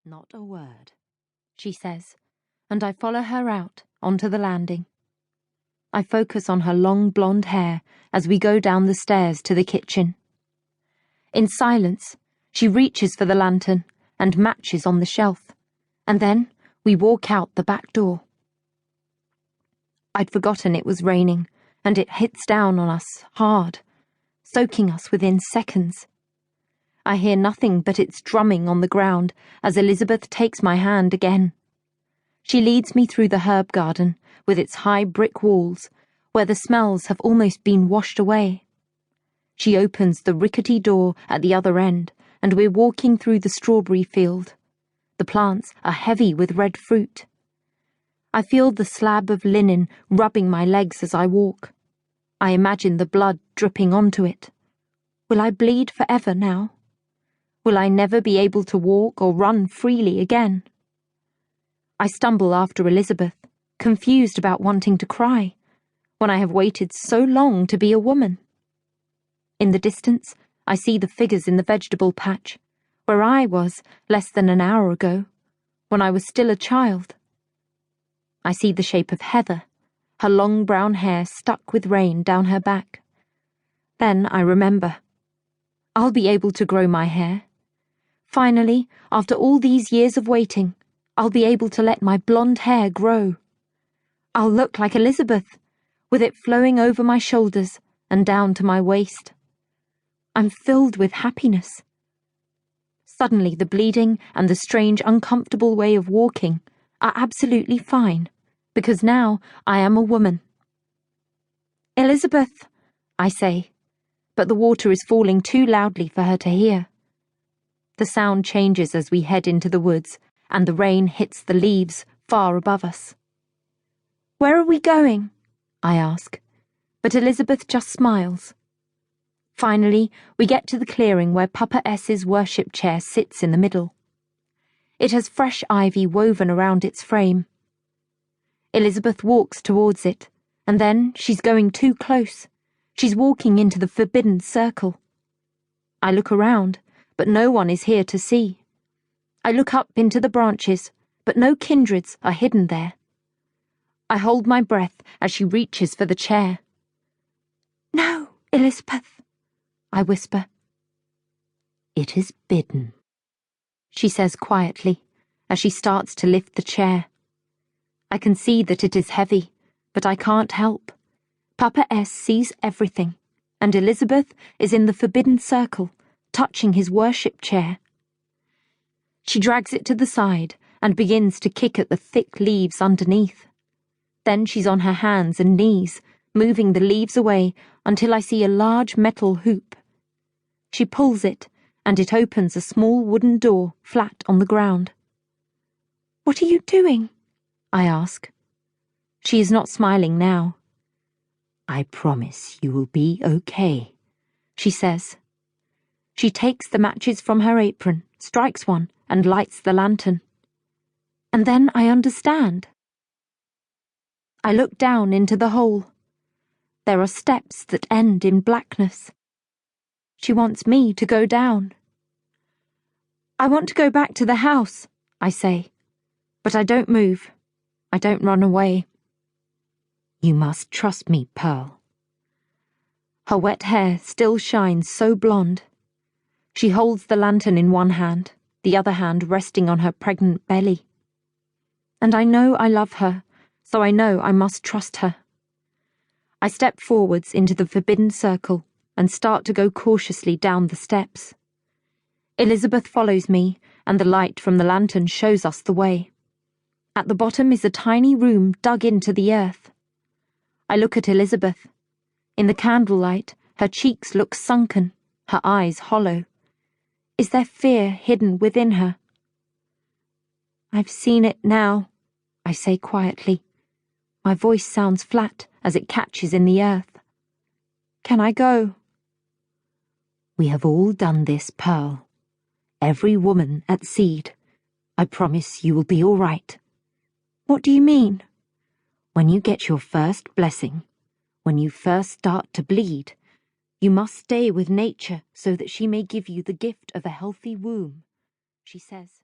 Not a word, she says, and I follow her out onto the landing. I focus on her long blonde hair as we go down the stairs to the kitchen. In silence, she reaches for the lantern and matches on the shelf, and then we walk out the back door. I'd forgotten it was raining, and it hits down on us hard, soaking us within seconds. I hear nothing but its drumming on the ground as Elizabeth takes my hand again. She leads me through the herb garden with its high brick walls, where the smells have almost been washed away. She opens the rickety door at the other end, and we're walking through the strawberry field. The plants are heavy with red fruit. I feel the slab of linen rubbing my legs as I walk. I imagine the blood dripping onto it. Will I bleed forever now? Will I never be able to walk or run freely again? I stumble after Elizabeth, confused about wanting to cry, when I have waited so long to be a woman. In the distance, I see the figures in the vegetable patch, where I was less than an hour ago, when I was still a child. I see the shape of Heather, her long brown hair stuck with rain down her back. Then I remember. I'll be able to grow my hair. Finally, after all these years of waiting, I'll be able to let my blonde hair grow. I'll look like Elizabeth, with it flowing over my shoulders and down to my waist. I'm filled with happiness. Suddenly the bleeding and the strange, uncomfortable way of walking are absolutely fine, because now I am a woman. "Elizabeth," I say, but the water is falling too loudly for her to hear. The sound changes as we head into the woods, and the rain hits the leaves far above us. "Where are we going?" I ask, but Elizabeth just smiles. Finally, we get to the clearing where Papa S's worship chair sits in the middle. It has fresh ivy woven around its frame. Elizabeth walks towards it, and then she's going too close. She's walking into the forbidden circle. I look around, but no one is here to see. I look up into the branches, but no kindreds are hidden there. I hold my breath as she reaches for the chair. "No, Elizabeth," I whisper. "It is bidden," she says quietly, as she starts to lift the chair. I can see that it is heavy, but I can't help. Papa S sees everything, and Elizabeth is in the forbidden circle, touching his worship chair. She drags it to the side and begins to kick at the thick leaves underneath. Then she's on her hands and knees, moving the leaves away until I see a large metal hoop. She pulls it, and it opens a small wooden door flat on the ground. "What are you doing?" I ask. She is not smiling now. "I promise you will be okay," she says. She takes the matches from her apron, strikes one, and lights the lantern. And then I understand. I look down into the hole. There are steps that end in blackness. She wants me to go down. "I want to go back to the house," I say, but I don't move. I don't run away. "You must trust me, Pearl." Her wet hair still shines so blonde. She holds the lantern in one hand, the other hand resting on her pregnant belly. And I know I love her, so I know I must trust her. I step forwards into the forbidden circle and start to go cautiously down the steps. Elizabeth follows me, and the light from the lantern shows us the way. At the bottom is a tiny room dug into the earth. I look at Elizabeth. In the candlelight, her cheeks look sunken, her eyes hollow. Is there fear hidden within her? "I've seen it now," I say quietly. My voice sounds flat as it catches in the earth. "Can I go?" "We have all done this, Pearl. Every woman at Seed. I promise you will be all right." "What do you mean?" "When you get your first blessing, when you first start to bleed, you must stay with nature so that she may give you the gift of a healthy womb," she says.